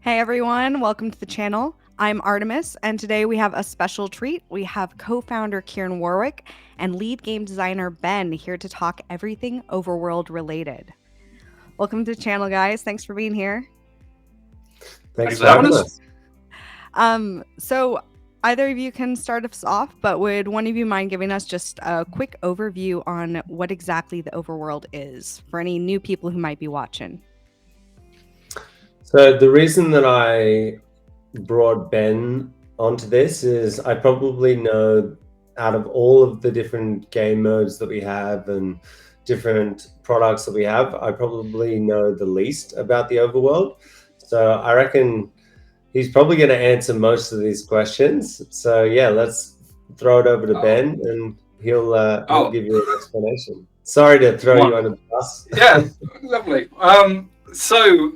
Hey everyone, welcome to the channel. I'm Artemis, and today we have a special treat. We have co-founder Kieran Warwick and lead game designer Ben here to talk everything Overworld related. Welcome to the channel, guys. Thanks for being here. Thanks for having us. So either of you can start us off, but would one of you mind giving us just a quick overview on what exactly the Overworld is for any new people who might be watching? So the reason that I brought Ben onto this is I probably know out of all of the different game modes that we have and different products that we have, I probably know the least about the Overworld. So I reckon he's probably going to answer most of these questions. So yeah, let's throw it over to Ben and he'll give you an explanation. Sorry to throw you under the bus. Yeah, lovely. So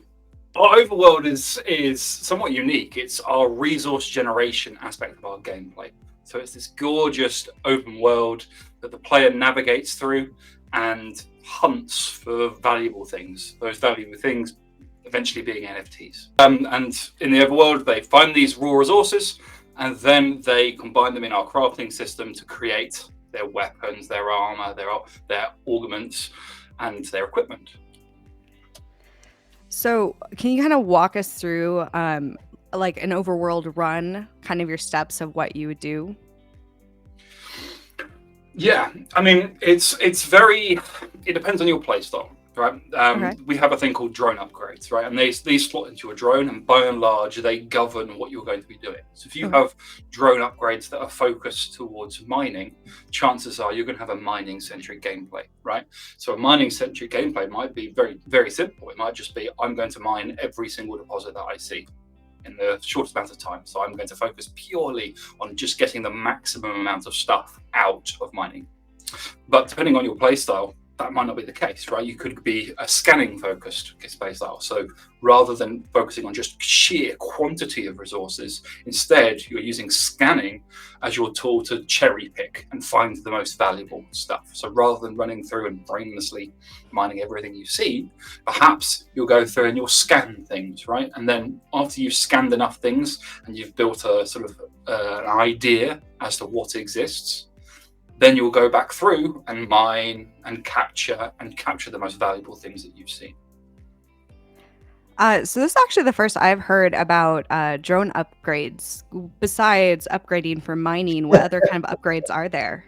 our Overworld is somewhat unique. It's our resource generation aspect of our gameplay. So it's this gorgeous open world that the player navigates through and hunts for valuable things. Those valuable things eventually being NFTs. And in the Overworld, they find these raw resources and then they combine them in our crafting system to create their weapons, their armor, their augments, and their equipment. So can you kind of walk us through like an Overworld run, kind of your steps of what you would do? Yeah, I mean, it depends on your playstyle, right? Okay. We have a thing called drone upgrades, right? And these slot into a drone, and by and large, they govern what you're going to be doing. So if you have drone upgrades that are focused towards mining, chances are you're going to have a mining-centric gameplay, right? So a mining-centric gameplay might be very, very simple. It might just be, I'm going to mine every single deposit that I see in the shortest amount of time. So I'm going to focus purely on just getting the maximum amount of stuff out of mining. But depending on your playstyle, that might not be the case, right? You could be a scanning focused playstyle. So rather than focusing on just sheer quantity of resources, instead you're using scanning as your tool to cherry pick and find the most valuable stuff. So rather than running through and brainlessly mining everything you see, perhaps you'll go through and you'll scan things, right? And then after you've scanned enough things and you've built a sort of an idea as to what exists, then you'll go back through and mine and capture the most valuable things that you've seen. So this is actually the first I've heard about drone upgrades. Besides upgrading for mining, what other kind of upgrades are there?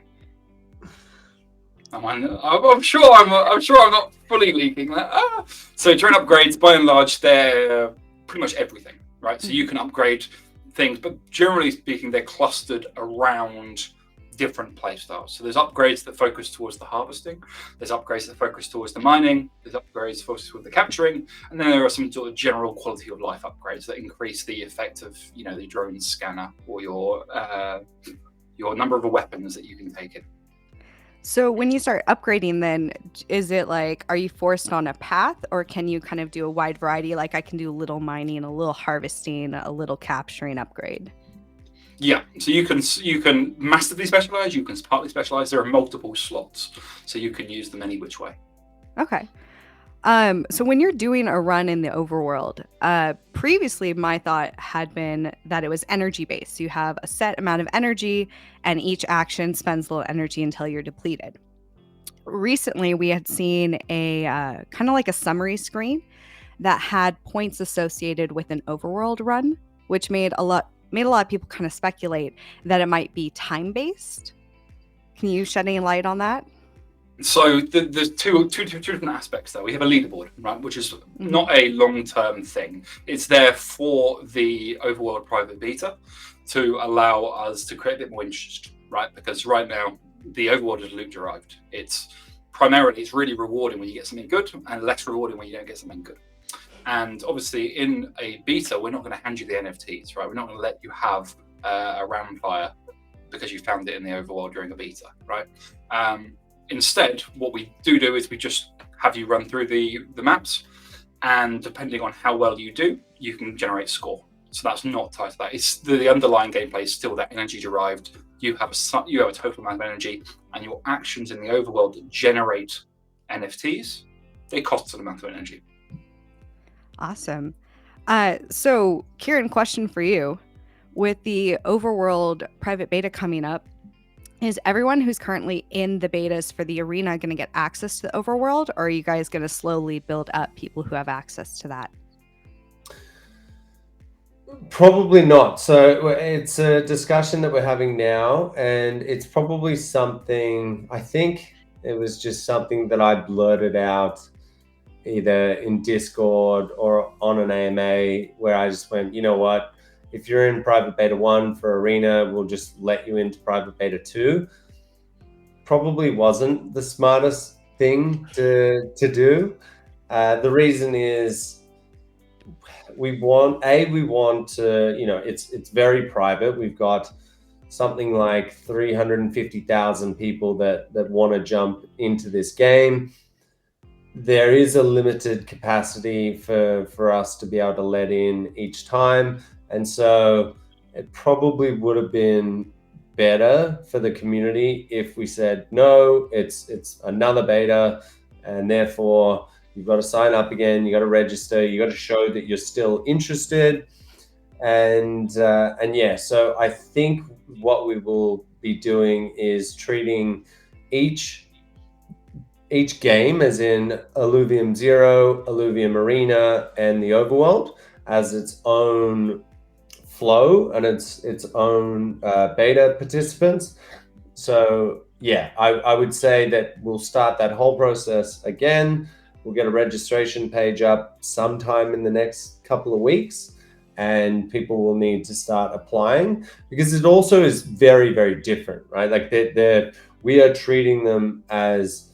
I'm sure I'm not fully leaking that. So drone upgrades, by and large, they're pretty much everything, right? So you can upgrade things, but generally speaking, they're clustered around different playstyles. So there's upgrades that focus towards the harvesting, there's upgrades that focus towards the mining, there's upgrades focused towards the capturing, and then there are some sort of general quality of life upgrades that increase the effect of, you know, the drone scanner or your number of weapons that you can take in. So when you start upgrading, then is it like, are you forced on a path, or can you kind of do a wide variety? Like I can do a little mining, a little harvesting, a little capturing upgrade. Yeah, so you can massively specialize, you can partly specialize. There are multiple slots, so you can use them any which way. Okay. So when you're doing a run in the Overworld, previously my thought had been that it was energy based. You have a set amount of energy, and each action spends a little energy until you're depleted. Recently, we had seen a kind of like a summary screen that had points associated with an Overworld run, which made a lot of people kind of speculate that it might be time-based. Can you shed any light on that? So there's two different aspects there. We have a leaderboard, right, which is not a long-term thing. It's there for the Overworld private beta to allow us to create a bit more interest, right? Because right now the Overworld is loot derived. It's really rewarding when you get something good and less rewarding when you don't get something good. And obviously, in a beta, we're not going to hand you the NFTs, right? We're not going to let you have a Ramfire because you found it in the Overworld during a beta, right? Instead, what we do is we just have you run through the maps, and depending on how well you do, you can generate score. So that's not tied to that. It's the underlying gameplay is still that energy derived. You have a total amount of energy, and your actions in the Overworld that generate NFTs, they cost an amount of energy. Awesome. So Kieran, question for you. With the overworld private beta coming up, is everyone who's currently in the betas for the arena going to get access to the overworld, or are you guys going to slowly build up people who have access to that? Probably not. So it's a discussion that we're having now, and it's probably something, I think it was just something that I blurted out either in Discord or on an AMA, where I just went, you know what, if you're in private beta 1 for arena, we'll just let you into private beta 2. Probably wasn't the smartest thing to do. The reason is we want to, it's very private. We've got something like 350,000 people that want to jump into this game. There is a limited capacity for us to be able to let in each time, and so it probably would have been better for the community if we said, no, it's another beta, and therefore you've got to sign up again, you got to register, you got to show that you're still interested. And yeah, so I think what we will be doing is treating each game, as in Illuvium 0, Illuvium Arena, and the Overworld, as its own flow and its own beta participants. So yeah, I would say that we'll start that whole process again. We'll get a registration page up sometime in the next couple of weeks, and people will need to start applying, because it also is very, very different, right? Like we are treating them as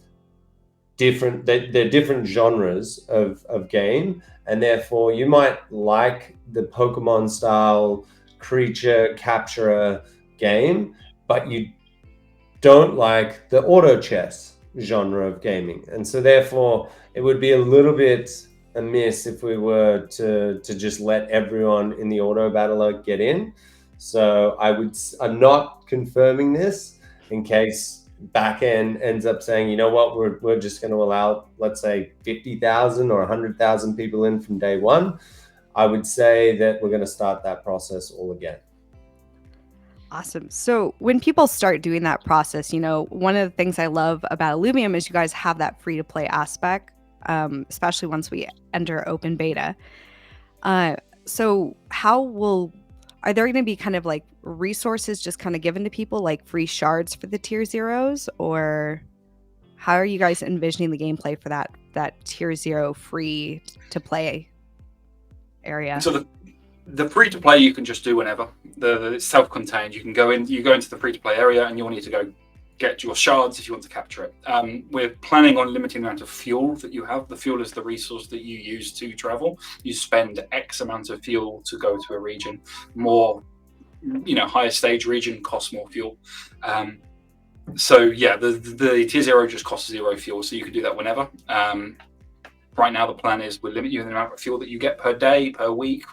different. They're different genres of game, and therefore you might like the Pokemon style creature capturer game, but you don't like the auto chess genre of gaming. And so therefore it would be a little bit amiss if we were to just let everyone in the auto battler get in. So I'm not confirming this in case backend ends up saying, you know what, we're just going to allow, let's say, 50,000 or 100,000 people in from day one. I would say that we're going to start that process all again. Awesome. So when people start doing that process, one of the things I love about Illuvium is you guys have that free to play aspect, especially once we enter open beta. So are there going to be kind of like resources just kind of given to people, like free shards for the tier zeros, or how are you guys envisioning the gameplay for that tier 0 free to play area? So the free to play you can just do whenever. It's self-contained. You go into the free to play area, and you'll need to go get your shards if you want to capture it. We're planning on limiting the amount of fuel that you have. The fuel is the resource that you use to travel. You spend X amount of fuel to go to a region. More, higher stage region costs more fuel. So yeah, the tier 0 just costs 0 fuel, so you can do that whenever. Right now the plan is we'll limit you in the amount of fuel that you get per day, per week.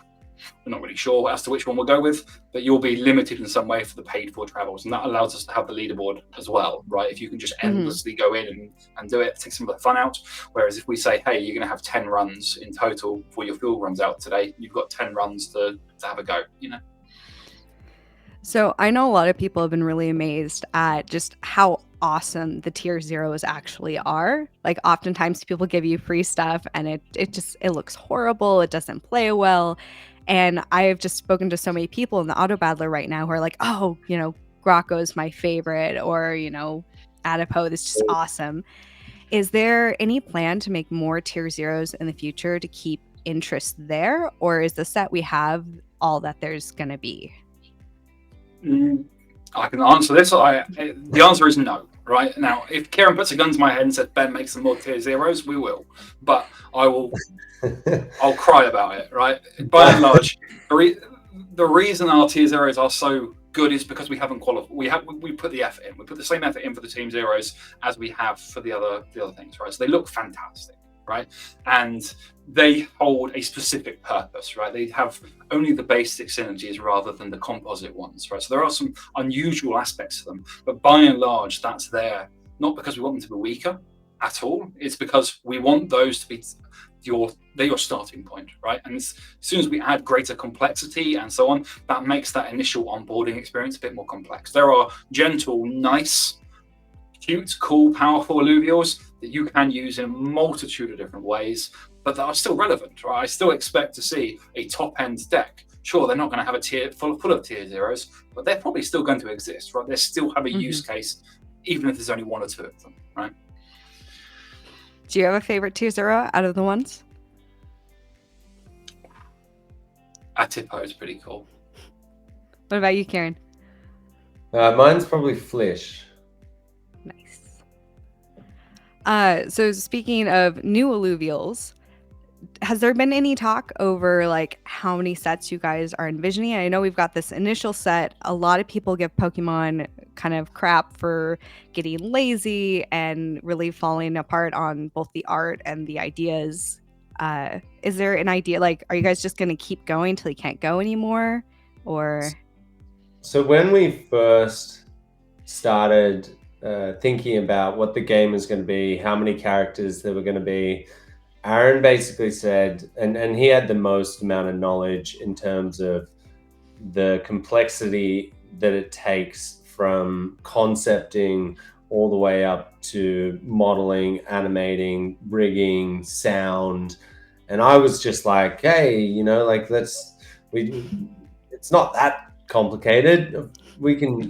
We're not really sure as to which one we'll go with, but you'll be limited in some way for the paid for travels, and that allows us to have the leaderboard as well, right? If you can just endlessly go in and do it, it takes some of the fun out. Whereas if we say, hey, you're going to have 10 runs in total before your fuel runs out today, you've got 10 runs to have a go, So I know a lot of people have been really amazed at just how awesome the tier 0s actually are. Like oftentimes people give you free stuff and it looks horrible, it doesn't play well. And I've just spoken to so many people in the auto battler right now who are like, oh, Grocko's my favorite, or, Adipo, this is just awesome. Is there any plan to make more tier 0s in the future to keep interest there? Or is the set we have all that there's going to be? I can answer this. The answer is no. Right now, if Kieran puts a gun to my head and says, Ben, make some more tier 0s, we will. But I'll cry about it, right? By and large, the reason our tier 0s are so good is because we haven't qualified. We put the effort in. We put the same effort in for the team 0s as we have for the other things, right? So they look fantastic, right? And they hold a specific purpose, right? They have only the basic synergies rather than the composite ones, right? So there are some unusual aspects to them, but by and large, that's there not because we want them to be weaker at all. It's because we want those to be they're your starting point, right? And as soon as we add greater complexity and so on, that makes that initial onboarding experience a bit more complex. There are gentle, nice, cute, cool, powerful alluvials that you can use in a multitude of different ways, but that are still relevant, right? I still expect to see a top-end deck. Sure, they're not going to have a tier full of tier zeros, but they're probably still going to exist, right? They still have a use case, even if there's only one or two of them, right? Do you have a favorite tier 0 out of the ones? Atipo is pretty cool. What about you, Kieran? Mine's probably Flish. Nice. So speaking of new alluvials, has there been any talk over like how many sets you guys are envisioning? I know we've got this initial set. A lot of people give Pokemon kind of crap for getting lazy and really falling apart on both the art and the ideas. Is there an idea, like, are you guys just going to keep going till you can't go anymore? Or So when we first started thinking about what the game was going to be, how many characters there were going to be, Aaron basically said, and he had the most amount of knowledge in terms of the complexity that it takes from concepting all the way up to modeling, animating, rigging, sound. And I was just like, hey, you know, like it's not that complicated. We can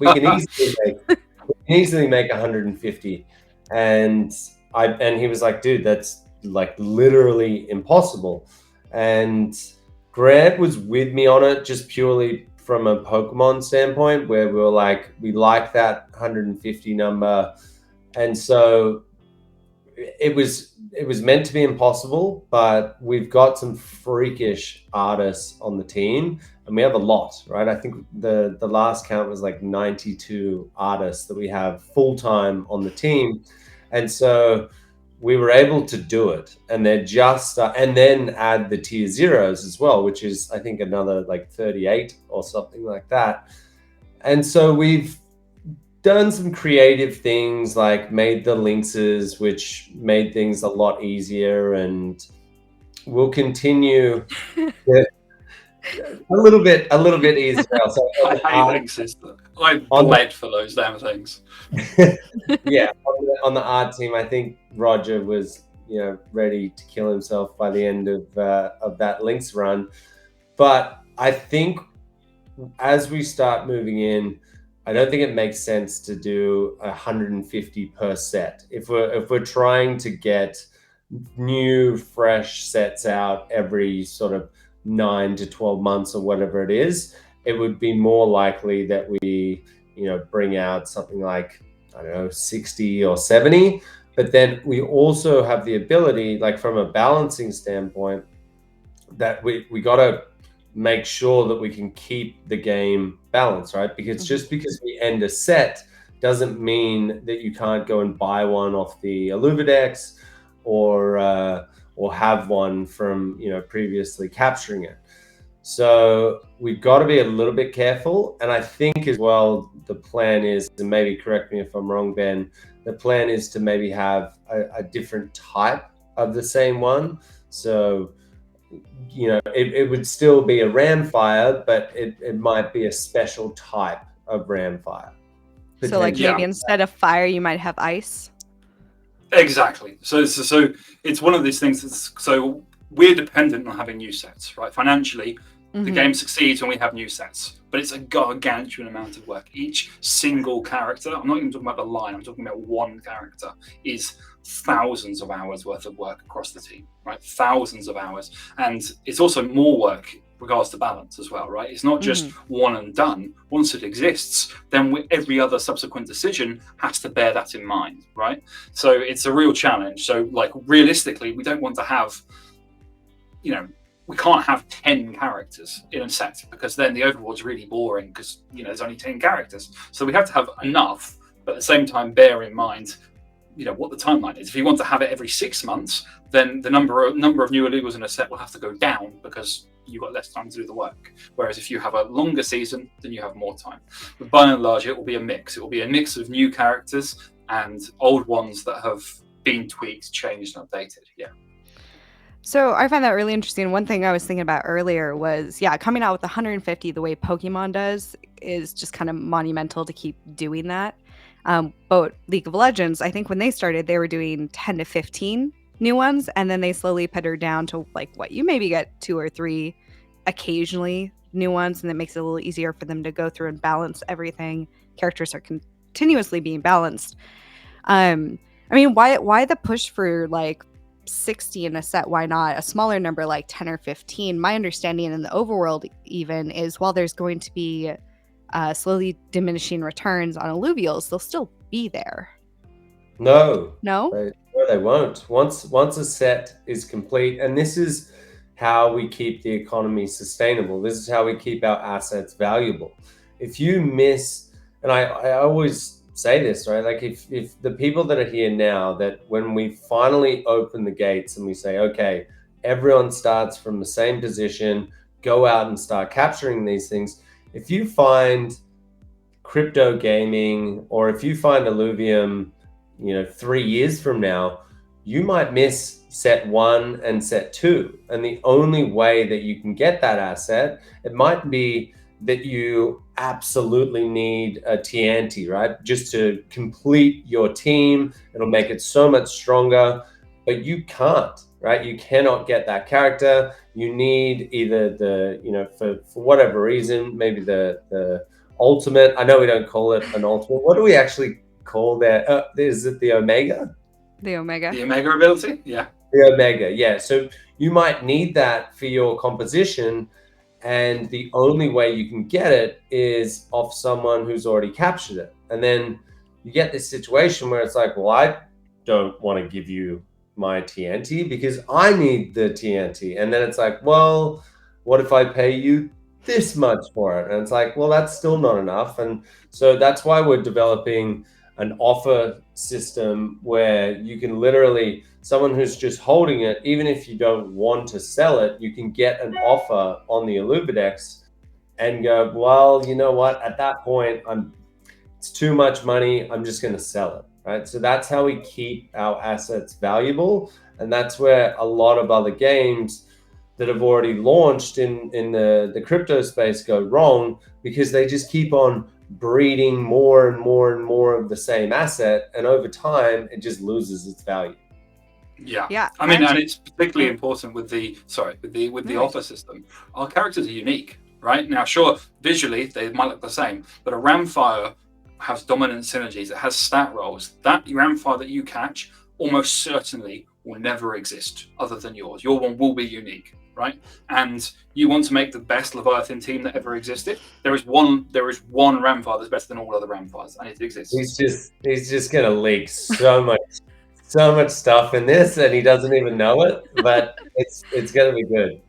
easily make 150. And he was like, dude, that's like literally impossible. And Grant was with me on it just purely from a Pokemon standpoint, where we were like, we like that 150 number. And so it was meant to be impossible, but we've got some freakish artists on the team, and we have a lot, right? I think the last count was like 92 artists that we have full-time on the team. And so we were able to do it, and they're just and then add the tier zeros as well, which is I think another like 38 or something like that. And so we've done some creative things, like made the lynxes, which made things a lot easier, and we'll continue a little bit easier. So I hate lynxes. I bled for those damn things. Yeah, on the art team, I think Roger was, you know, ready to kill himself by the end of that Lynx run. But I think as we start moving in, I don't think it makes sense to do 150 per set. If we're trying to get new, fresh sets out every sort of 9 to 12 months or whatever it is, it would be more likely that we, you know, bring out something like, I don't know, 60 or 70. But then we also have the ability, like from a balancing standpoint, that we got to make sure that we can keep the game balanced, right? Because just because we end a set doesn't mean that you can't go and buy one off the Illuvidex or have one from, you know, previously capturing it. So we've got to be a little bit careful. And I think as well, the plan is, and maybe correct me if I'm wrong, Ben, the plan is to maybe have a different type of the same one. So, you know, it would still be a Ramfire, but it might be a special type of Ramfire. so like maybe instead of fire, you might have ice. Exactly. So it's one of these things that's, so we're dependent on having new sets, right? Financially, the game succeeds when we have new sets, but it's a gargantuan amount of work. Each single character, I'm not even talking about the line, I'm talking about one character, is thousands of hours worth of work across the team, right? Thousands of hours. And it's also more work regards to balance as well, right? It's not just one and done. Once it exists, then every other subsequent decision has to bear that in mind, right? So it's a real challenge. So like realistically, we don't want to have, you know, we can't have 10 characters in a set, because then the overworld's really boring, because, you know, there's only 10 characters. So we have to have enough, but at the same time bear in mind, you know, what the timeline is. If you want to have it every 6 months, then the number of new illegals in a set will have to go down, because you've got less time to do the work. Whereas if you have a longer season, then you have more time. But by and large, it will be a mix. It will be a mix of new characters and old ones that have been tweaked, changed, and updated. Yeah. So I find that really interesting. One thing I was thinking about earlier was, yeah, coming out with 150 the way Pokemon does is just kind of monumental to keep doing that. But League of Legends, I think when they started, they were doing 10 to 15 new ones, and then they slowly pared down to like what you maybe get 2 or 3 occasionally new ones, and that makes it a little easier for them to go through and balance everything. Characters are continuously being balanced. I mean, why the push for like 60 in a set? Why not a smaller number like 10 or 15? My understanding in the overworld even is while there's going to be slowly diminishing returns on alluvials, they'll still be there. No, No? they won't. Once a set is complete, and this is how we keep the economy sustainable. This is how we keep our assets valuable. If you miss, and I always say this, right? Like if the people that are here now, that when we finally open the gates and we say, okay, everyone starts from the same position, go out and start capturing these things. If you find crypto gaming, or if you find Illuvium, 3 years from now, you might miss set 1 and set 2. And the only way that you can get that asset, it might be that you absolutely need a TNT, right? Just to complete your team. It'll make it so much stronger, but you can't, right? You cannot get that character. You need either for whatever reason, maybe the ultimate. I know we don't call it an ultimate. What do we actually call that? Is it the Omega? The Omega. The Omega ability? Yeah. The Omega, yeah. So you might need that for your composition, and the only way you can get it is off someone who's already captured it. And then you get this situation where it's like, well, I don't want to give you my TNT because I need the TNT. And then it's like, well, what if I pay you this much for it? And it's like, well, that's still not enough. And so that's why we're developing an offer system where you can literally, someone who's just holding it, even if you don't want to sell it, you can get an offer on the Illuvidex and go, well, you know what? At that point, it's too much money. I'm just going to sell it, right? So that's how we keep our assets valuable. And that's where a lot of other games that have already launched in the crypto space go wrong, because they just keep on breeding more and more and more of the same asset, and over time it just loses its value. Yeah. I mean, and it's particularly important with the offer system. Our characters are unique, right? Now, sure, visually they might look the same, but a Ramfire has dominant synergies. It has stat rolls. That Ramfire that you catch almost certainly will never exist other than yours. Your one will be unique, right? And you want to make the best Leviathan team that ever existed. There is one Ramfire that's better than all other Ramfires, and it exists. He's just gonna leak so much stuff in this, and he doesn't even know it, but it's gonna be good.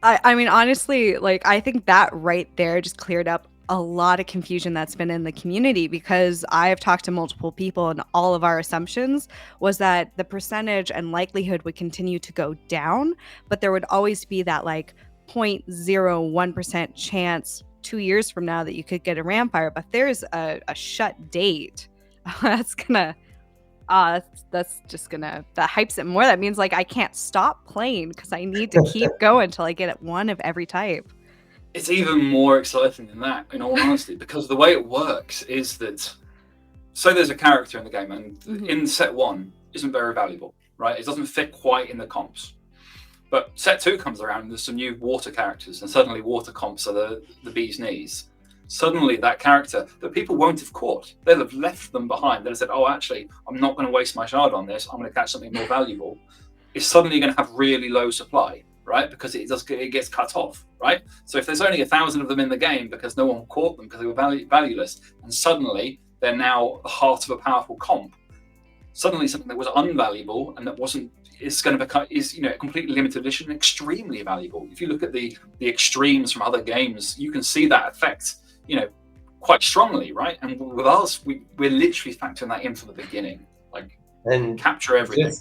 I mean, honestly, like, I think that right there just cleared up a lot of confusion that's been in the community, because I've talked to multiple people and all of our assumptions was that the percentage and likelihood would continue to go down, but there would always be that like 0.01% chance 2 years from now that you could get a Ramfire. But there's a shut date that's gonna that hypes it more. That means like I can't stop playing because I need to keep going until I get one of every type. It's even more exciting than that, in all honesty, because the way it works is that, so there's a character in the game, and in set 1 isn't very valuable, right? It doesn't fit quite in the comps. But set 2 comes around and there's some new water characters, and suddenly water comps are the bee's knees. Suddenly that character that people won't have caught, they'll have left them behind. They'll have said, oh, actually, I'm not going to waste my shard on this. I'm going to catch something more valuable. It's suddenly going to have really low supply, right? Because it gets cut off, right? So if there's only 1,000 of them in the game because no one caught them because they were valueless, and suddenly they're now the heart of a powerful comp, suddenly something that was unvaluable and that wasn't is going to become a completely limited edition extremely valuable. If you look at the extremes from other games, you can see that effect, quite strongly, right? And with us, we're literally factoring that in from the beginning, like, and capture everything.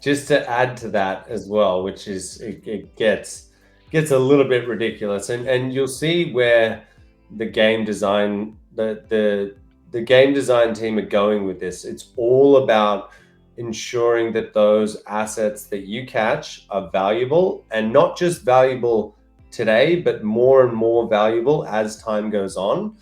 Just to add to that as well, which is it gets a little bit ridiculous, and you'll see where the game design the game design team are going with this. It's all about ensuring that those assets that you catch are valuable, and not just valuable today, but more and more valuable as time goes on.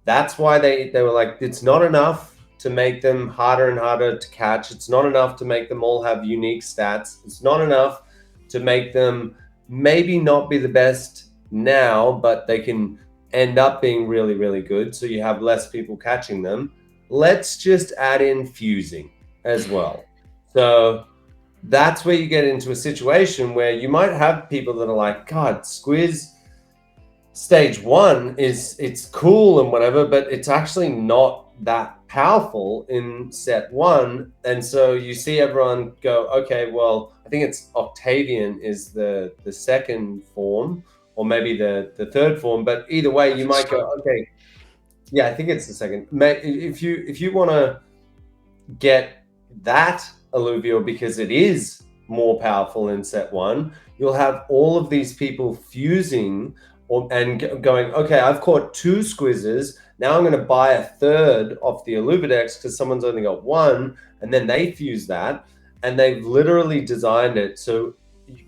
That's why they were like, it's not enough to make them harder and harder to catch. It's not enough to make them all have unique stats. It's not enough to make them maybe not be the best now, but they can end up being really, really good. So you have less people catching them. Let's just add in fusing as well. So that's where you get into a situation where you might have people that are like, God, Squiz stage 1 it's cool and whatever, but it's actually not that powerful in set 1. And so you see everyone go, okay, well, I think it's Octavian is the second form, or maybe the third form, but either way you might go, okay, yeah, I think it's the second. If you want to get that alluvial because it is more powerful in set 1, you'll have all of these people fusing and going, okay, I've caught 2 squizzes. Now I'm going to buy a third off the Illuvidex because someone's only got 1, and then they fuse that, and they've literally designed it so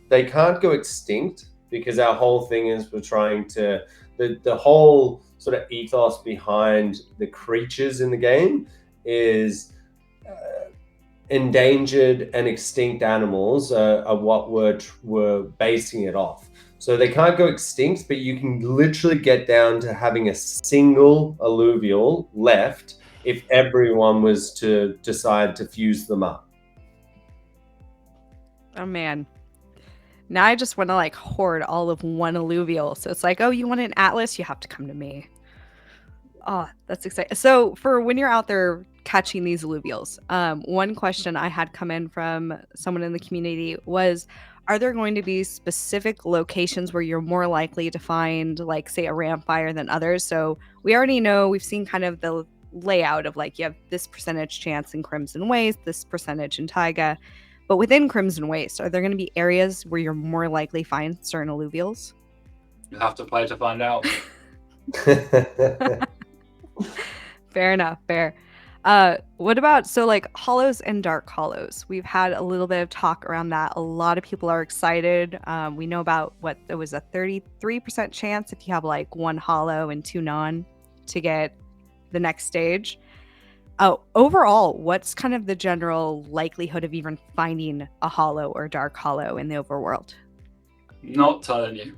they can't go extinct, because our whole thing is we're trying to, the whole sort of ethos behind the creatures in the game is endangered and extinct animals are what we're basing it off. So they can't go extinct, but you can literally get down to having a single alluvial left if everyone was to decide to fuse them up. Oh man. Now I just want to like hoard all of one alluvial. So it's like, oh, you want an atlas? You have to come to me. Oh, that's exciting. So for when you're out there catching these alluvials, one question I had come in from someone in the community was, are there going to be specific locations where you're more likely to find, like, say, a ramp fire than others? So we already know, we've seen kind of the layout of like, you have this percentage chance in Crimson Waste, this percentage in Taiga. But within Crimson Waste, are there going to be areas where you're more likely to find certain alluvials? You'll have to play to find out. Fair enough. Fair. What about, so like hollows and dark hollows? We've had a little bit of talk around that. A lot of people are excited. We know about what there was a 33% chance if you have like 1 hollow and 2 non to get the next stage. Oh, overall, what's kind of the general likelihood of even finding a hollow or dark hollow in the overworld? Not telling you.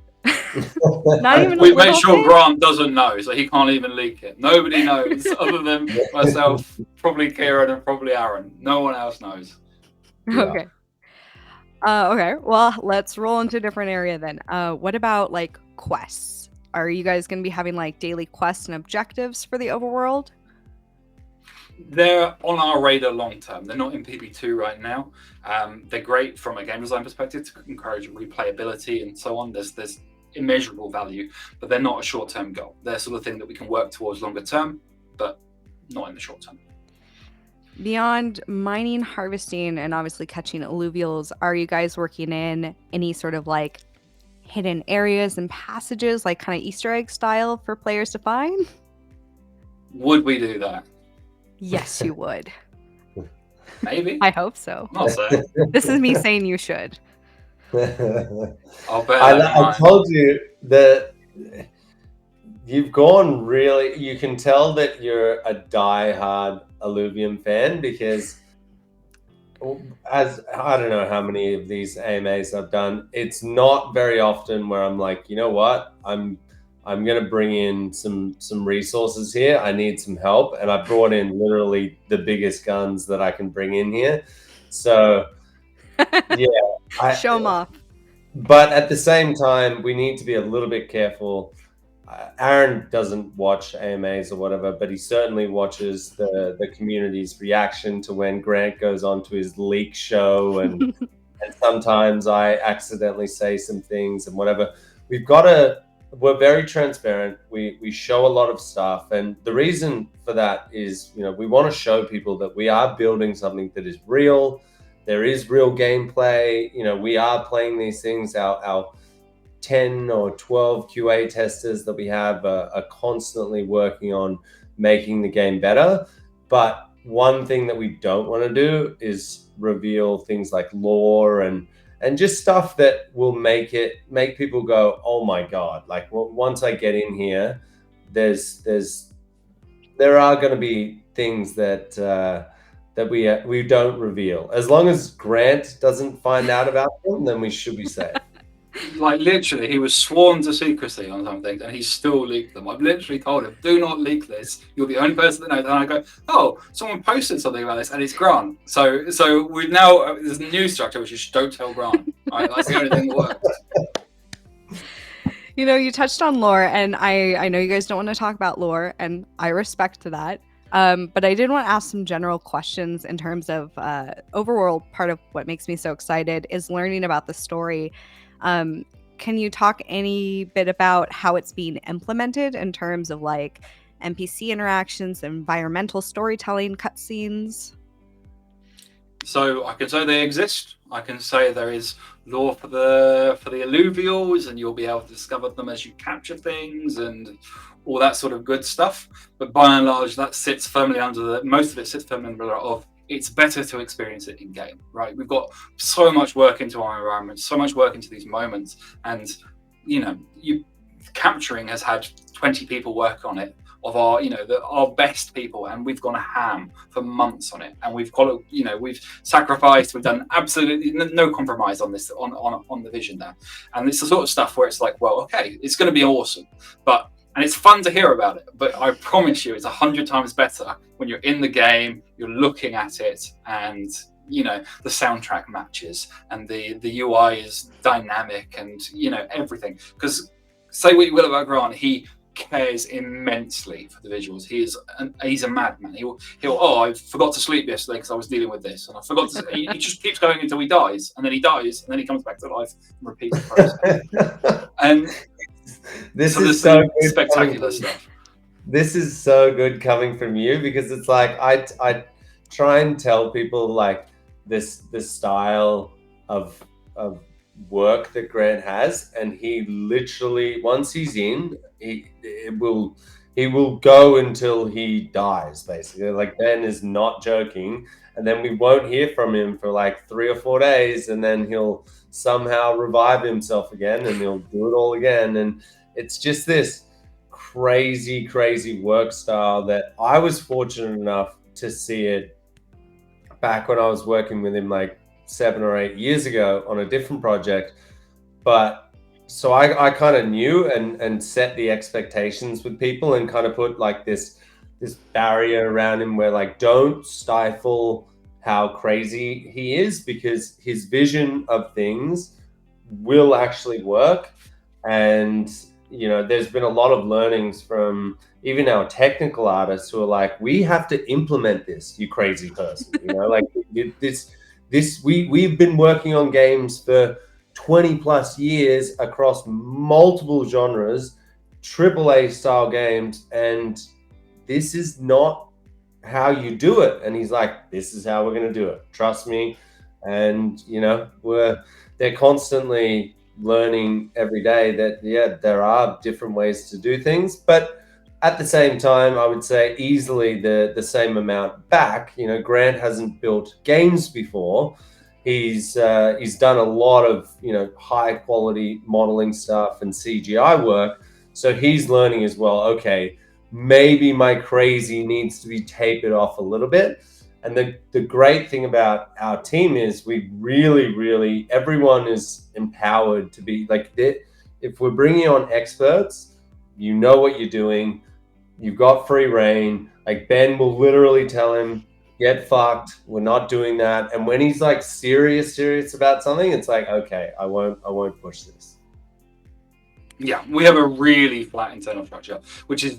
Not even we make sure Grant doesn't know, so he can't even leak it. Nobody knows other than myself, probably Kieran, and probably Aaron. No one else knows. Yeah. Okay. Okay. Well, let's roll into a different area then. What about like quests? Are you guys going to be having like daily quests and objectives for the overworld? They're on our radar long term. They're not in PB2 right now. They're great from a game design perspective to encourage replayability and so on. There's immeasurable value, but they're not a short-term goal. They're sort of thing that we can work towards longer term, but not in the short term. Beyond mining, harvesting, and obviously catching alluvials, are you guys working in any sort of like hidden areas and passages, like kind of Easter egg style for players to find? Would we do that? Yes, you would. Maybe. I hope so. Not saying. This is me saying you should. I'll bet. I told you that you've gone really, you can tell that you're a die-hard Illuvium fan, because as I don't know how many of these AMAs I've done, it's not very often where I'm like, you know what, I'm going to bring in some resources here. I need some help. And I brought in literally the biggest guns that I can bring in here. So, yeah. Show them off. But at the same time, we need to be a little bit careful. Aaron doesn't watch AMAs or whatever, but he certainly watches the community's reaction to when Grant goes on to his leak show. And sometimes I accidentally say some things and whatever. We're very transparent. We show a lot of stuff. And the reason for that is, we want to show people that we are building something that is real. There is real gameplay. We are playing these things. Our 10 or 12 QA testers that we have are constantly working on making the game better. But one thing that we don't want to do is reveal things like lore and just stuff that will make people go, oh my god, like once I get in here, there are going to be things that that we don't reveal. As long as Grant doesn't find out about them, then we should be safe. Like literally, he was sworn to secrecy on some things, and he still leaked them. I've literally told him, "Do not leak this. You're the only person that knows." And I go, "Oh, someone posted something about this, and it's Grant." So we've now there's a new structure, which is don't tell Grant. Right? That's the only thing that works. You know, you touched on lore, and I know you guys don't want to talk about lore, and I respect that. But I did want to ask some general questions in terms of overworld. Part of what makes me so excited is learning about the story. Can you talk any bit about how it's being implemented in terms of like NPC interactions, environmental storytelling, cutscenes? So I can say they exist. I can say there is lore for the alluvials, and you'll be able to discover them as you capture things and all that sort of good stuff. But by and large, that sits firmly under most of it sits firmly under of it's better to experience it in game, right? We've got so much work into our environment, so much work into these moments, and capturing has had 20 people work on it of our our best people, and we've gone ham for months on it, and we've sacrificed, we've done absolutely no compromise on this on the vision there. And it's the sort of stuff where it's like, well, okay, it's going to be awesome, and it's fun to hear about it, but I promise you it's 100 times better when you're in the game, you're looking at it, and the soundtrack matches, and the UI is dynamic, and everything. Because say what you will about Grant, he cares immensely for the visuals. He's a madman. He'll I forgot to sleep yesterday because I was dealing with this, and I forgot to. he just keeps going until he dies, and then he dies, and then he comes back to life and repeats the process. And this is so good spectacular stuff. This is so good coming from you, because it's like I try and tell people like this style of work that Grant has, and he literally, once he's in, he will go until he dies, basically. Like, Ben is not joking, and then we won't hear from him for like 3 or 4 days, and then he'll somehow revive himself again, and he'll do it all again. And it's just this crazy work style that I was fortunate enough to see it back when I was working with him like 7 or 8 years ago on a different project. But so I kind of knew and set the expectations with people, and kind of put like this barrier around him where like, don't stifle how crazy he is, because his vision of things will actually work. And there's been a lot of learnings from even our technical artists who are like, we have to implement this, you crazy person. Like we've been working on games for 20 plus years across multiple genres, AAA style games, and this is not how you do it. And he's like, this is how we're going to do it. Trust me. And they're constantly learning every day that there are different ways to do things, but at the same time, I would say easily the same amount back. Grant hasn't built games before. He's done a lot of high quality modeling stuff and CGI work, so he's learning as well. Okay, maybe my crazy needs to be tapered off a little bit. And the great thing about our team is we really, everyone is empowered to be like, if we're bringing on experts, you know what you're doing, you've got free reign. Like, Ben will literally tell him, get fucked, we're not doing that. And when he's like serious about something, it's like, okay, I won't push this. Yeah, we have a really flat internal structure, which is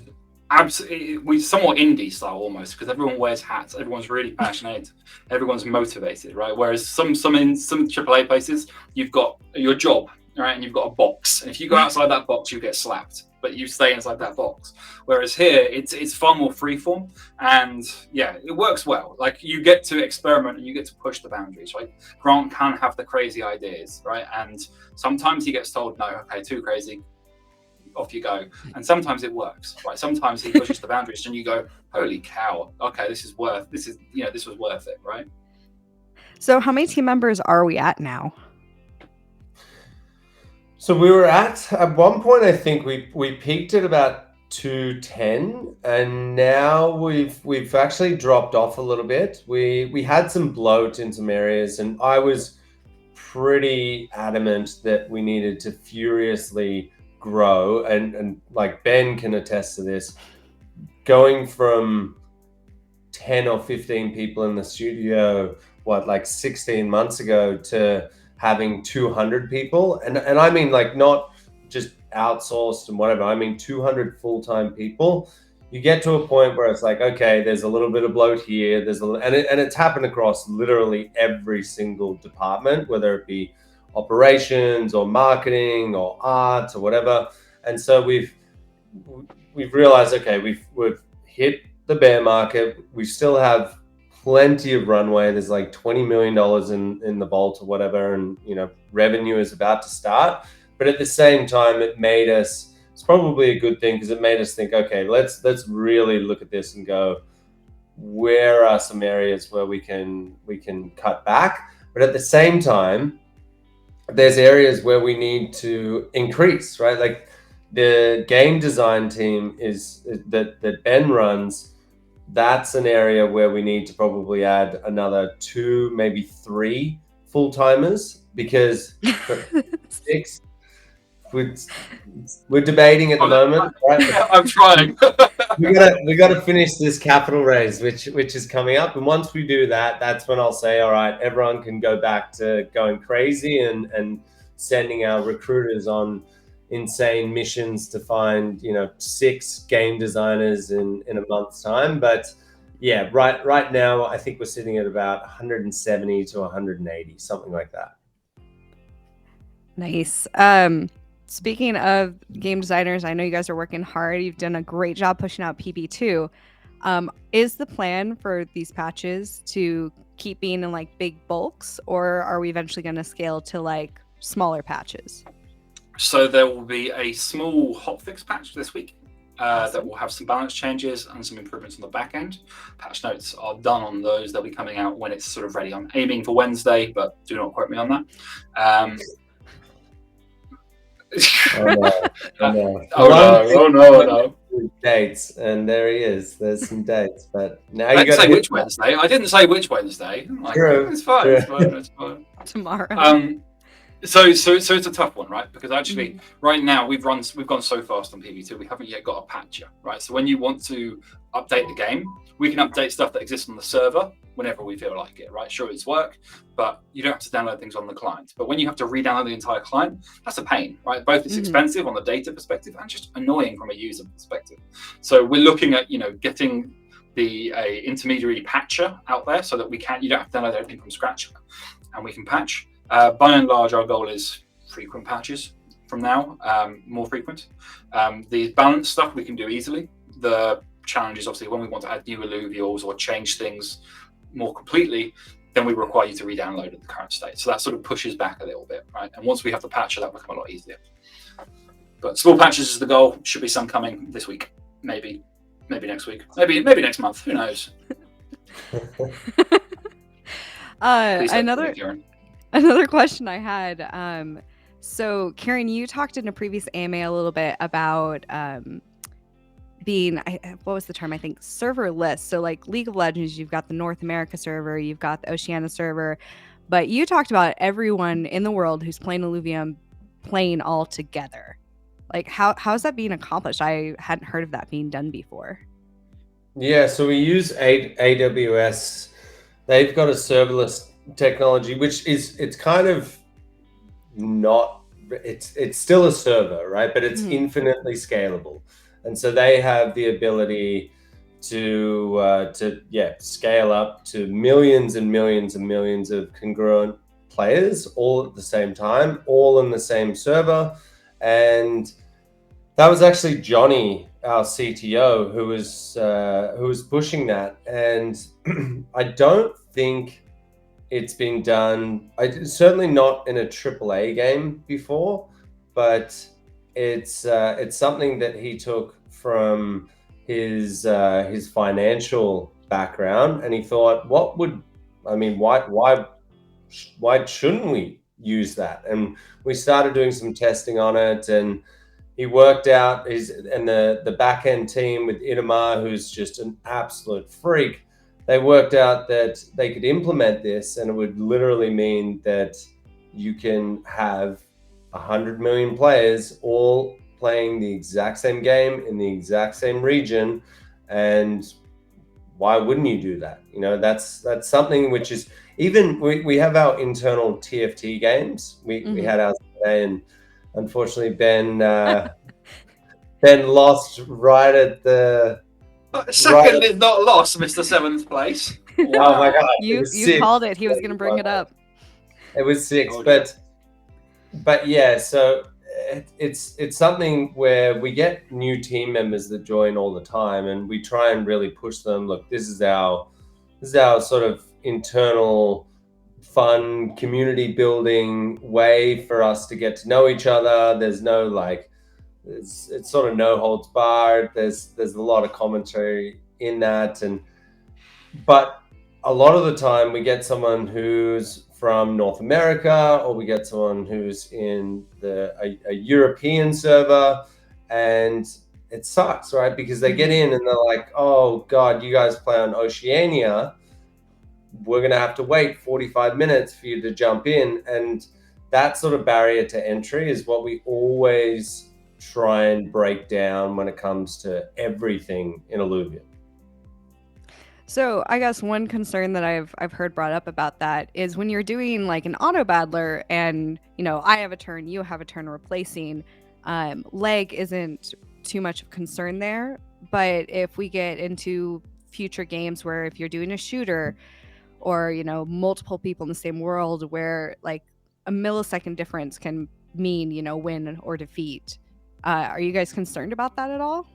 absolutely somewhat indie style almost, because everyone wears hats, everyone's really passionate, everyone's motivated, right? Whereas some AAA places, you've got your job, right, and you've got a box, and if you go outside that box, you get slapped, but you stay inside that box. Whereas here, it's far more freeform, and yeah, it works well. Like, you get to experiment and you get to push the boundaries, right? Grant can have the crazy ideas, right? And sometimes he gets told, no, okay, too crazy, off you go. And sometimes it works, right? Sometimes he pushes the boundaries and you go, holy cow, okay, this was worth it, right? So how many team members are we at now? So we were at one point, I think we peaked at about 210, and now we've actually dropped off a little bit. We had some bloat in some areas, and I was pretty adamant that we needed to furiously grow, and like Ben can attest to this, going from 10 or 15 people in the studio, like 16 months ago, to having 200 people, and I mean, like, not just outsourced and whatever, I mean 200 full-time people. You get to a point where it's like, okay, there's a little bit of bloat here, and it's happened across literally every single department, whether it be operations or marketing or art or whatever. And so we've realized, okay, we've hit the bear market. We still have plenty of runway. There's like $20 million in the vault or whatever, and revenue is about to start. But at the same time, it's probably a good thing, because it made us think, okay, let's really look at this and go, where are some areas where we can cut back? But at the same time, there's areas where we need to increase, right? Like the game design team that Ben runs. That's an area where we need to probably add another 2, maybe 3 full-timers, because 6, we're debating at the moment, right? I'm trying. we got to finish this capital raise, which is coming up, and once we do that, that's when I'll say, all right, everyone can go back to going crazy and sending our recruiters on insane missions to find 6 game designers in a month's time. But yeah, right now I think we're sitting at about 170 to 180, something like that. Nice. Speaking of game designers, I know you guys are working hard. You've done a great job pushing out PB2. Is the plan for these patches to keep being in like big bulks, or are we eventually going to scale to like smaller patches? So there will be a small hotfix patch this week that will have some balance changes and some improvements on the back end. Patch notes are done on those. They'll be coming out when it's sort of ready. I'm aiming for Wednesday, but do not quote me on that. Oh no. Dates, and there he is. There's some dates, but now you got to say which Wednesday. I didn't say which Wednesday. True. It's fine. It's fine. Tomorrow. So it's a tough one, right? Because actually, right now we've gone so fast on PB2, we haven't yet got a patch yet, right? So when you want to update the game, we can update stuff that exists on the server whenever we feel like it, right? Sure, it's work, but you don't have to download things on the client. But when you have to re-download the entire client, that's a pain, right? Both it's expensive on the data perspective and just annoying from a user perspective. So we're looking at getting the intermediary patcher out there so that you don't have to download everything from scratch, and we can patch. By and large, our goal is frequent patches from now, more frequent. The balance stuff we can do easily. The challenge is obviously when we want to add new alluvials or change things more completely, then we require you to re-download at the current state. So that sort of pushes back a little bit, right? And once we have the patcher, that will become a lot easier. But small patches is the goal. Should be some coming this week, maybe next week, maybe next month. Who knows? Another question I had. So Kieran, you talked in a previous AMA a little bit about being, what was the term? I think serverless. So like League of Legends, you've got the North America server, you've got the Oceania server, but you talked about everyone in the world who's playing Illuvium playing all together. Like how is that being accomplished? I hadn't heard of that being done before. Yeah, so we use AWS. They've got a serverless technology, which it's kind of not, it's still a server, right? But it's infinitely scalable. And so they have the ability to scale up to millions and millions and millions of congruent players all at the same time, all in the same server. And that was actually Johnny, our CTO, who was pushing that. And I don't think it's been done, certainly not in a AAA game before, but it's something that he took from his financial background, and he thought, why shouldn't we use that? And we started doing some testing on it, and he worked out the back end team with Itamar, who's just an absolute freak. They worked out that they could implement this, and it would literally mean that you can have 100 million players all playing the exact same game in the exact same region. And why wouldn't you do that? You know, that's something which is, even we have our internal TFT games. We had ours today, and unfortunately Ben lost right at the second is not lost, Mr. 7th place. Wow. Oh my god, you called it. He was going to bring it up. It was 6, but yeah, so it's something where we get new team members that join all the time, and we try and really push them. Look, this is our sort of internal fun community building way for us to get to know each other. There's no it's sort of no holds barred. There's a lot of commentary in that, but a lot of the time we get someone who's from North America, or we get someone who's in a European server, and it sucks, right? Because they get in and they're like, oh God, you guys play on Oceania. We're going to have to wait 45 minutes for you to jump in. And that sort of barrier to entry is what we always try and break down when it comes to everything in Illuvium. So I guess one concern that I've heard brought up about that is when you're doing like an auto battler, and you know, I have a turn, you have a turn replacing, lag isn't too much of concern there. But if we get into future games where if you're doing a shooter, or you know, multiple people in the same world, where like a millisecond difference can mean, you know, win or defeat, are you guys concerned about that at all?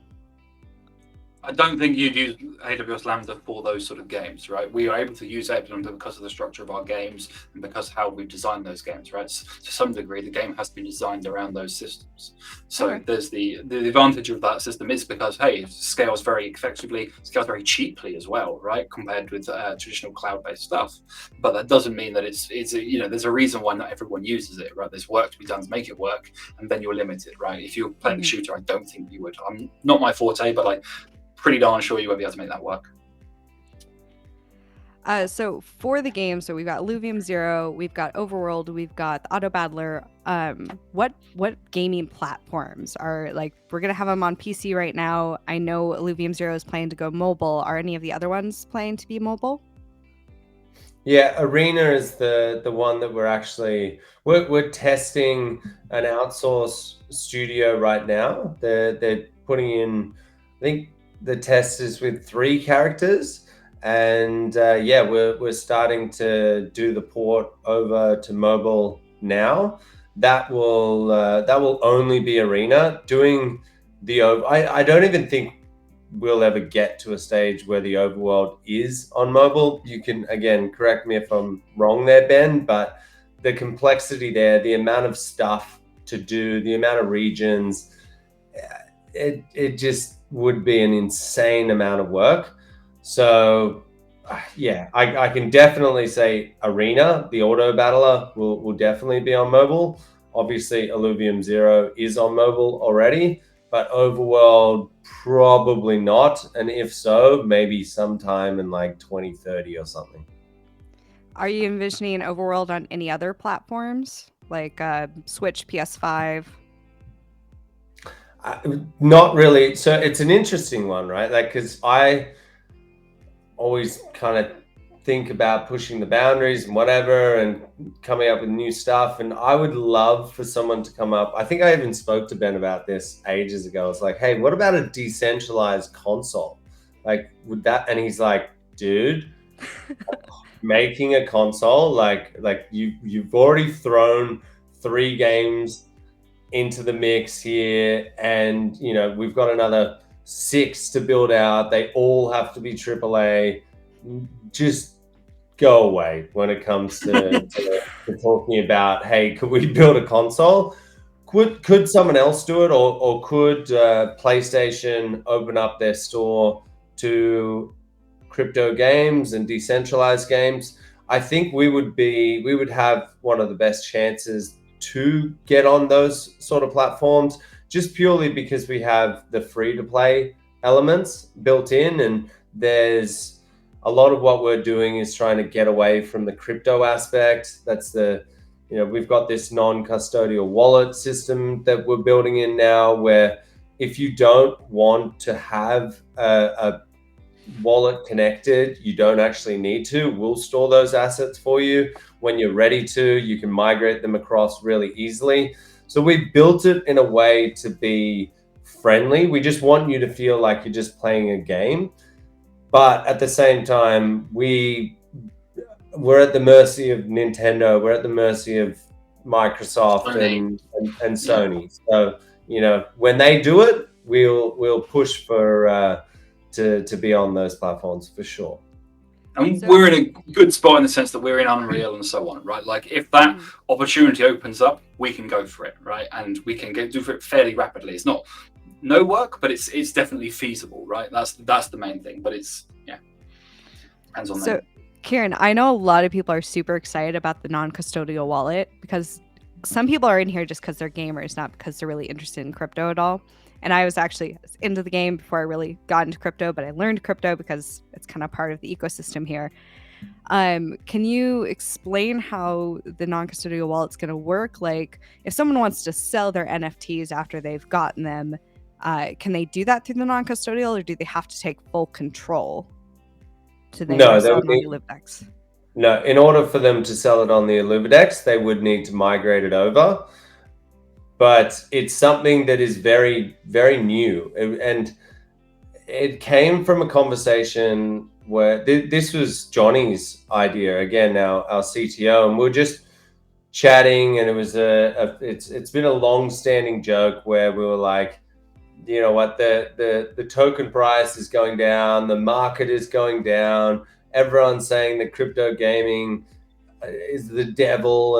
I don't think you'd use AWS Lambda for those sort of games, right? We are able to use AWS Lambda because of the structure of our games and because of how we've designed those games, right? So to some degree, the game has been designed around those systems. So there's the advantage of that system is because, hey, it scales very effectively, scales very cheaply as well, right? Compared with traditional cloud-based stuff. But that doesn't mean that it's you know, there's a reason why not everyone uses it, right? There's work to be done to make it work, and then you're limited, right? If you're playing a shooter, I don't think you would. I'm not my forte, but pretty darn sure you won't be able to make that work. So for the game, so we've got Illuvium 0, we've got Overworld, we've got the Auto Battler. What gaming platforms are, like, we're gonna have them on PC right now. I know Illuvium 0 is planning to go mobile. Are any of the other ones planning to be mobile? Yeah, Arena is the one that we're testing an outsource studio right now. They're putting in, I think the test is with 3 characters, and we're starting to do the port over to mobile now. That will only be Arena. Doing I don't even think we'll ever get to a stage where the Overworld is on mobile. You can, again, correct me if I'm wrong there, Ben, but the complexity there, the amount of stuff to do, the amount of regions, it just would be an insane amount of work. So yeah, I can definitely say Arena, the auto battler, will definitely be on mobile. Obviously Illuvium 0 is on mobile already, but Overworld probably not, and if so, maybe sometime in like 2030 or something. Are you envisioning Overworld on any other platforms, like Switch, PS5? Not really. So it's an interesting one, right? Like, because I always kind of think about pushing the boundaries and whatever, and coming up with new stuff. And I would love for someone to come up. I think I even spoke to Ben about this ages ago. It's like, hey, what about a decentralized console? Like, would that? And he's like, dude, making a console, like you've already thrown 3 games into the mix here, and you know, we've got another 6 to build out. They all have to be AAA. Just go away when it comes to talking about, hey, could we build a console? Could someone else do it, or could PlayStation open up their store to crypto games and decentralized games? I think we would have one of the best chances to get on those sort of platforms, just purely because we have the free to play elements built in, and there's a lot of what we're doing is trying to get away from the crypto aspect. That's the, we've got this non-custodial wallet system that we're building in now, where if you don't want to have a wallet connected, you don't actually need to. We'll store those assets for you. When you're ready to, you can migrate them across really easily. So we built it in a way to be friendly. We just want you to feel like you're just playing a game. But at the same time, we're at the mercy of Nintendo. We're at the mercy of Microsoft and Sony. So, when they do it, we'll push for to be on those platforms for sure. And we're in a good spot in the sense that we're in Unreal and so on, right? Like if that opportunity opens up, we can go for it, right? And we can do it fairly rapidly. It's not no work, but it's definitely feasible, right? That's the main thing. But it's depends on them. Kieran, I know a lot of people are super excited about the non-custodial wallet, because some people are in here just because they're gamers, not because they're really interested in crypto at all. And I was actually into the game before I really got into crypto, but I learned crypto because it's kind of part of the ecosystem here. Can you explain how the non-custodial wallet's going to work? Like, if someone wants to sell their NFTs after they've gotten them, can they do that through the non-custodial, or do they have to take full control to then sell it on the Illuvidex? No, in order for them to sell it on the Illuvidex, they would need to migrate it over. But it's something that is very, very new. And it came from a conversation where this was Johnny's idea, again, our CTO, and we were just chatting, and it was it's been a long-standing joke where we were like, you know what, the token price is going down, the market is going down, everyone's saying that crypto gaming is the devil,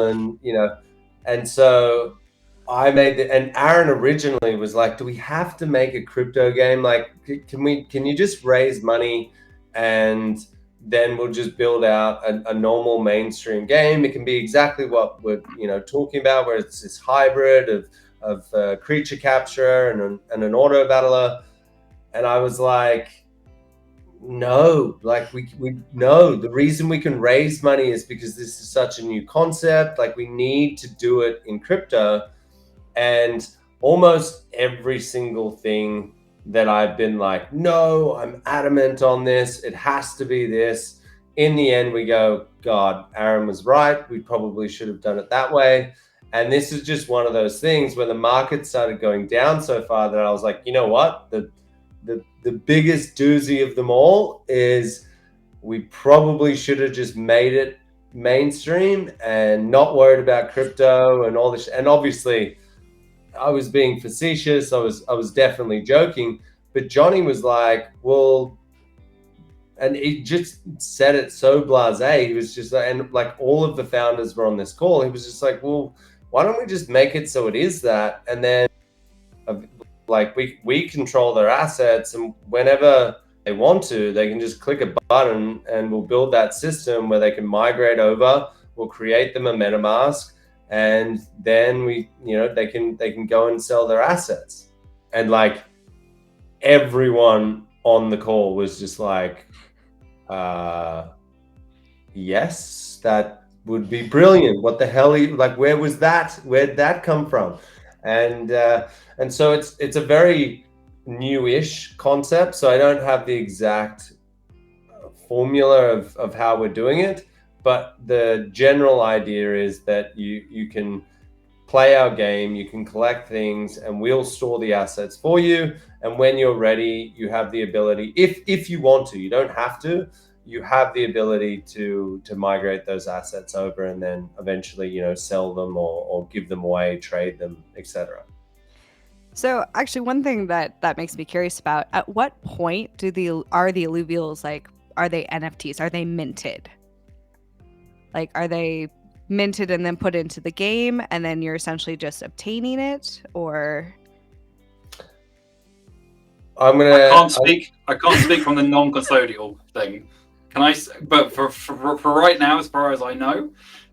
and so I made and Aaron originally was like, do we have to make a crypto game? Like, can you just raise money and then we'll just build out a normal mainstream game? It can be exactly what we're talking about, where it's this hybrid of creature capture and an auto battler. And I was like, no, like we know the reason we can raise money is because this is such a new concept. Like, we need to do it in crypto. And almost every single thing that I've been like, no, I'm adamant on this, it has to be this. In the end, we go, God, Aaron was right. We probably should have done it that way. And this is just one of those things where the market started going down so far that I was like, you know what? The biggest doozy of them all is we probably should have just made it mainstream and not worried about crypto and all this. And obviously, I was being facetious. I was definitely joking, but Johnny was like, well, and he just said it so blasé. He was just like, and like all of the founders were on this call. He was just like, well, why don't we just make it so it is that? And then like we control their assets, and whenever they want to, they can just click a button and we'll build that system where they can migrate over. We'll create them a MetaMask. And then they can go and sell their assets. And like everyone on the call was just like, yes, that would be brilliant. What the hell? Where was that? Where'd that come from? And so it's a very new-ish concept. So I don't have the exact formula of how we're doing it. But the general idea is that you can play our game, you can collect things, and we'll store the assets for you. And when you're ready, you have the ability, if you want to, you don't have to, you have the ability to migrate those assets over and then eventually, sell them or give them away, trade them, etc. So actually, one thing that makes me curious about, at what point are the Illuvials, like, are they NFTs? Are they minted? Like, are they minted and then put into the game, and then you're essentially just obtaining it, or? I can't speak from the non-custodial thing. Can I? But for right now, as far as I know,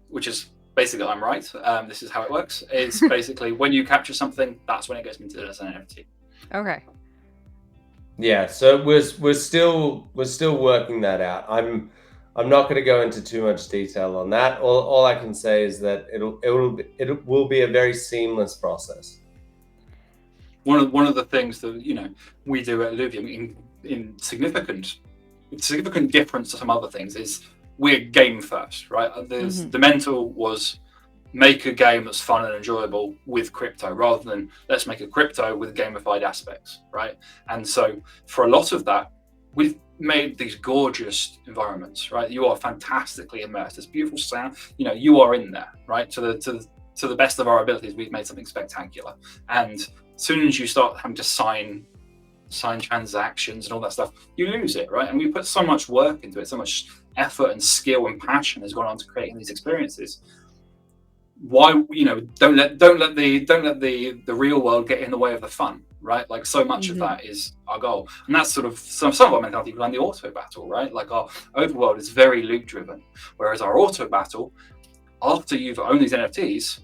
which is basically I'm right. This is how it works. Is basically when you capture something, that's when it gets minted as an NFT. Okay. Yeah, so we're still working that out. I'm not going to go into too much detail on that. All I can say is that it will be a very seamless process. One of the things that we do at Illuvium in significant difference to some other things is we're game first, right? The mental was make a game that's fun and enjoyable with crypto rather than let's make a crypto with gamified aspects, right? And so for a lot of that, we've made these gorgeous environments, right? You are fantastically immersed. It's beautiful sound. You are in there, right? To the best of our abilities, we've made something spectacular. And as soon as you start having to sign transactions and all that stuff, you lose it, right? And we put so much work into it, so much effort and skill and passion has gone on to creating these experiences. Why, don't let the real world get in the way of the fun, right? Like so much of that is our goal, and that's sort of some of our mentality behind the auto battle, right? Like our overworld is very loot driven, whereas our auto battle, after you've owned these NFTs,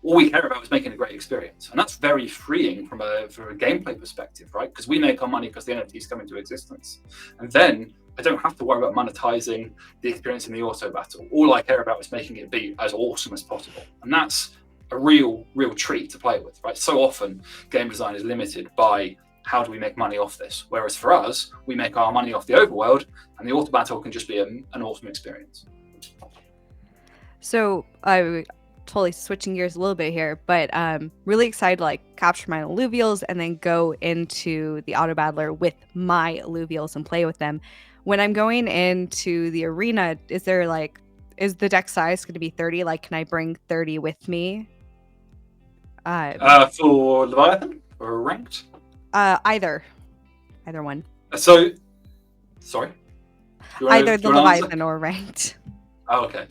all we care about is making a great experience, and that's very freeing from a gameplay perspective, right? Because we make our money because the NFTs come into existence, and then I don't have to worry about monetizing the experience in the auto battle. All I care about is making it be as awesome as possible, and that's a real treat to play with, right? So often game design is limited by how do we make money off this, whereas for us, we make our money off the overworld, and the auto battle can just be an awesome experience. So I totally switching gears a little bit here, but really excited to capture my alluvials and then go into the auto battler with my alluvials and play with them. When I'm going into the arena, is the deck size going to be 30? Can I bring 30 with me? For Leviathan or ranked? Either one. So, sorry. Either the Leviathan or ranked. Oh, okay.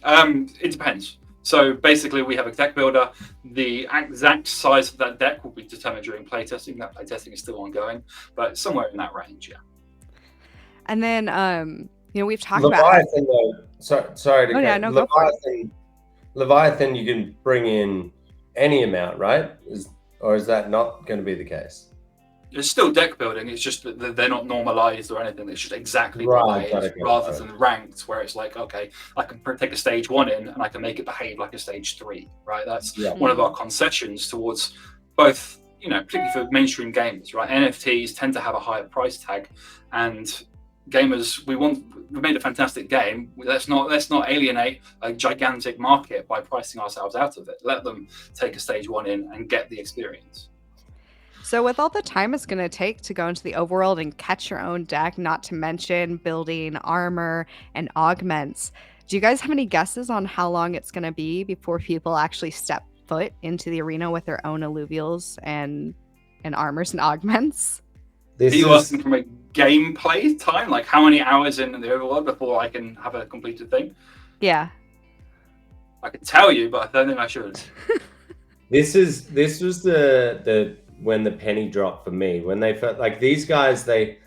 It depends. So basically, we have a deck builder. The exact size of that deck will be determined during playtesting. That playtesting is still ongoing, but somewhere in that range, yeah. And then, we've talked Leviathan, about. Sorry to go for it. Leviathan, you can bring in any amount, right? Or is that not going to be the case? It's still deck building. It's just that they're not normalized or anything. It's just exactly right, rather than ranked, where it's like, okay, I can take a stage 1 in and I can make it behave like a stage 3, right? That's one of our concessions towards both, particularly for mainstream gamers, right? NFTs tend to have a higher price tag, and gamers, we made a fantastic game. Let's not alienate a gigantic market by pricing ourselves out of it. Let them take a stage 1 in and get the experience. So with all the time it's going to take to go into the overworld and catch your own deck, not to mention building armor and augments, do you guys have any guesses on how long it's going to be before people actually step foot into the arena with their own alluvials and armors and augments? Are you asking from a gameplay time? Like how many hours in the overworld before I can have a completed thing? Yeah. I could tell you, but I don't think I should. This was the when the penny dropped for me, when they felt like these guys, they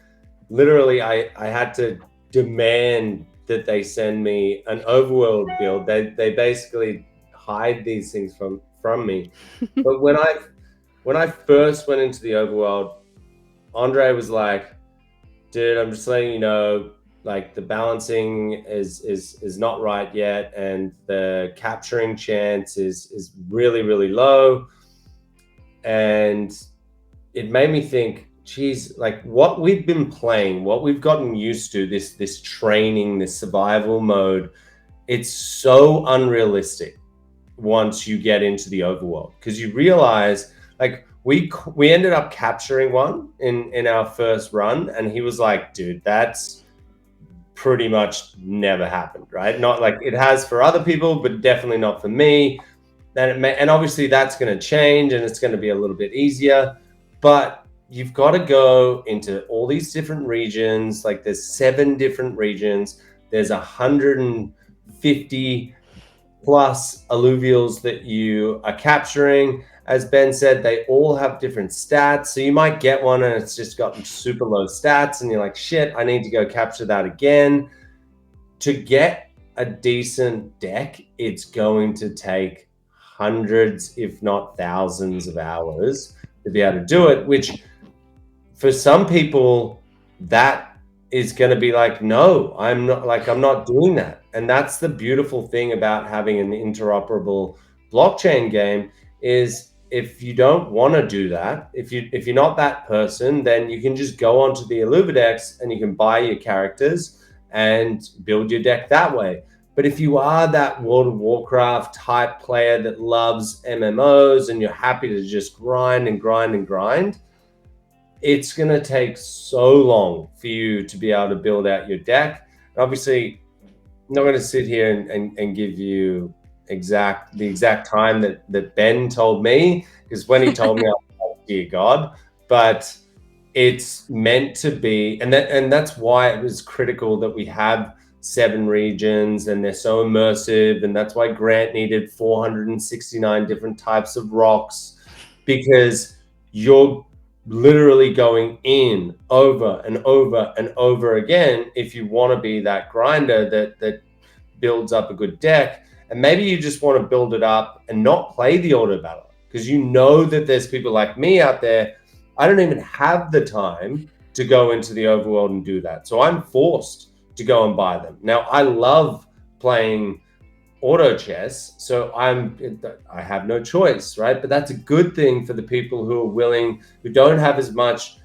literally, I had to demand that they send me an overworld build. They basically hide these things from me. But when I first went into the overworld, Andre was like, dude, I'm just letting you know, like the balancing is not right yet, and the capturing chance is really, really low. And it made me think, geez, like what we've been playing, what we've gotten used to, this training, this survival mode, it's so unrealistic once you get into the overworld, because you realize, like, we ended up capturing one in our first run, and he was like, dude, that's pretty much never happened, right? Not like it has for other people, but definitely not for me. And obviously that's going to change, and it's going to be a little bit easier, but you've got to go into all these different regions. Like there's 7 different regions. There's 150 plus alluvials that you are capturing. As Ben said, they all have different stats. So you might get one and it's just got super low stats and you're like, shit, I need to go capture that again. To get a decent deck, it's going to take hundreds, if not thousands of hours to be able to do it, which for some people, that is going to be like, no, I'm not doing that. And that's the beautiful thing about having an interoperable blockchain game is if you don't want to do that, if you're not that person, then you can just go onto the Illuvidex and you can buy your characters and build your deck that way. But if you are that World of Warcraft type player that loves MMOs and you're happy to just grind and grind and grind, it's going to take so long for you to be able to build out your deck. And obviously, I'm not going to sit here and give you the exact time that Ben told me, because when he told me, I was like, dear God. But it's meant to be, and that's why it was critical that we have 7 regions and they're so immersive, and that's why Grant needed 469 different types of rocks, because you're literally going in over and over and over again if you want to be that grinder that builds up a good deck. And maybe you just want to build it up and not play the auto battle, because you know that there's people like me out there. I don't even have the time to go into the overworld and do that. So I'm forced to go and buy them. Now, I love playing auto chess, so I have no choice, right? But that's a good thing for the people who are willing, who don't have as much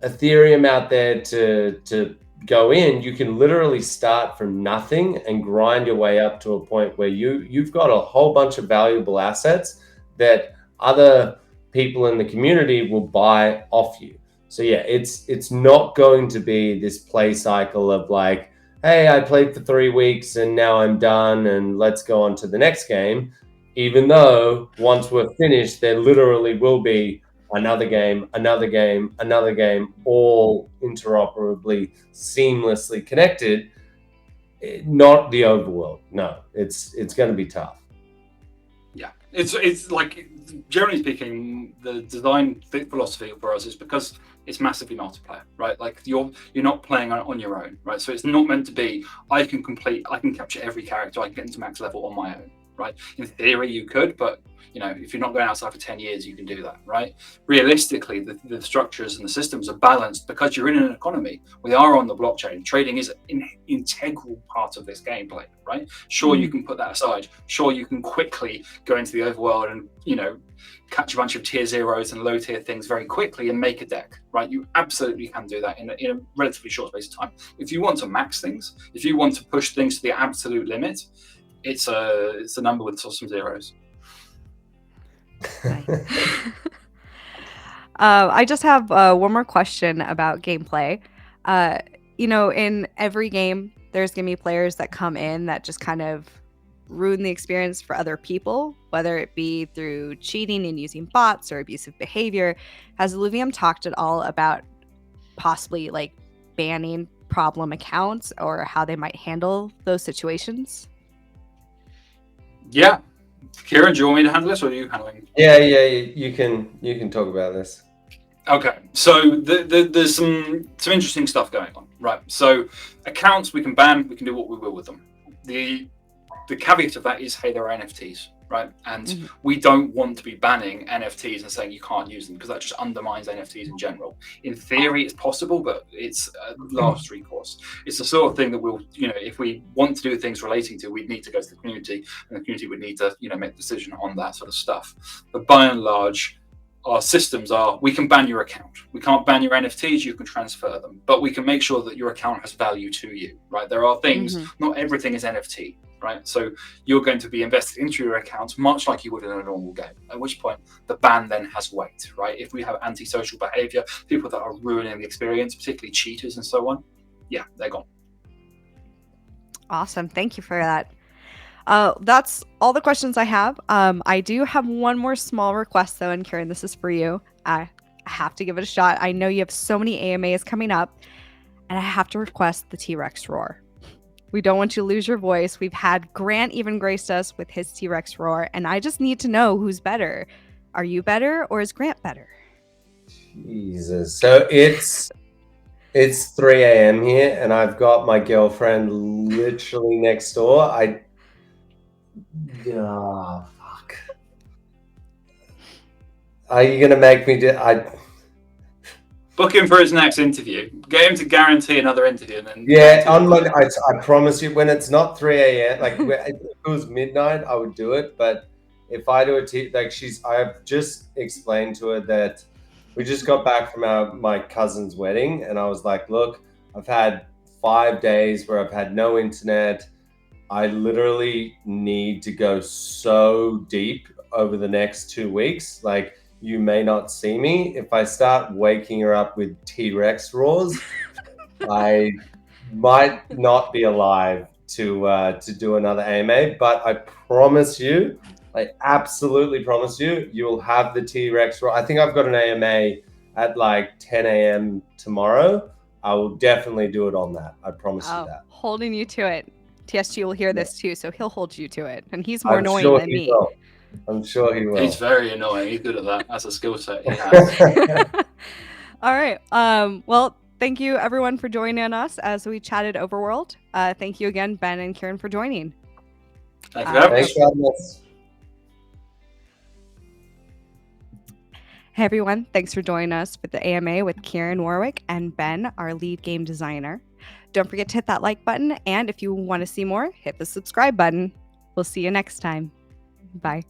Ethereum out there to go in. You can literally start from nothing and grind your way up to a point where you've got a whole bunch of valuable assets that other people in the community will buy off you. So yeah, it's not going to be this play cycle of like, hey, I played for 3 weeks and now I'm done and let's go on to the next game. Even though once we're finished, there literally will be another game, another game, another game, all interoperably, seamlessly connected. Not the overworld. No, it's going to be tough. Yeah, it's like, generally speaking, the design philosophy for us is because it's massively multiplayer, right? Like you're not playing on your own, right? So it's not meant to be, I can capture every character, I can get into max level on my own, right? In theory, you could, but if you're not going outside for 10 years, you can do that, right? Realistically, the structures and the systems are balanced because you're in an economy. We are on the blockchain. Trading is an integral part of this gameplay, right? Sure, you can put that aside. Sure, you can quickly go into the overworld and, catch a bunch of tier zeros and low tier things very quickly and make a deck, right? You absolutely can do that in a relatively short space of time. If you want to max things, if you want to push things to the absolute limit, it's a number with some zeros. I just have one more question about gameplay. In every game, there's going to be players that come in that just kind of ruin the experience for other people, whether it be through cheating and using bots or abusive behavior. Has Illuvium talked at all about possibly like banning problem accounts or how they might handle those situations? Yeah. Kieran, do you want me to handle this, or are you handling? Yeah, you can talk about this. Okay, so there's some interesting stuff going on, right? So accounts we can ban, we can do what we will with them. The caveat of that is, hey, there are NFTs, right? And we don't want to be banning NFTs and saying you can't use them, because that just undermines NFTs in general. In theory, it's possible, but it's a last recourse. It's the sort of thing that we'll, if we want to do things relating to, we'd need to go to the community, and the community would need to, make a decision on that sort of stuff. But by and large, our systems are, we can ban your account. We can't ban your NFTs, you can transfer them, but we can make sure that your account has value to you, right? There are things, not everything is NFT, right? So you're going to be invested into your accounts much like you would in a normal game, at which point the ban then has weight, right? If we have antisocial behavior, people that are ruining the experience, particularly cheaters and so on, yeah, they're gone. Awesome. Thank you for that. That's all the questions I have. I do have one more small request though, and Kieran, this is for you. I have to give it a shot. I know you have so many AMAs coming up, and I have to request the T-Rex roar. We don't want you to lose your voice. We've had Grant even graced us with his T-Rex roar, and I just need to know who's better. Are you better or is Grant better? Jesus. So it's 3 a.m. here, and I've got my girlfriend literally next door. Fuck. Are you gonna make me do? Book him for his next interview. Get him to guarantee another interview, and then I promise you, when it's not 3 a.m., like if it was midnight, I would do it. But if I do I've just explained to her that we just got back from my cousin's wedding, and I was like, look, I've had 5 days where I've had no internet. I literally need to go so deep over the next 2 weeks. Like, you may not see me. If I start waking her up with T-Rex roars, I might not be alive to do another AMA. But I promise you, I absolutely promise you, you'll have the T-Rex roar. I think I've got an AMA at like 10 a.m. tomorrow. I will definitely do it on that. I promise you that. Holding you to it. TSG will hear this too, so he'll hold you to it. And he's more annoying than me. Will. I'm sure he will. He's very annoying. He's good at that. That's a skill set he has. All right. Well, thank you everyone for joining us as we chatted Overworld. Thank you again, Ben and Kieran, for joining. Thank you. Thanks for having us. Hey everyone, thanks for joining us for the AMA with Kieran Warwick and Ben, our lead game designer. Don't forget to hit that like button, and if you want to see more, hit the subscribe button. We'll see you next time. Bye.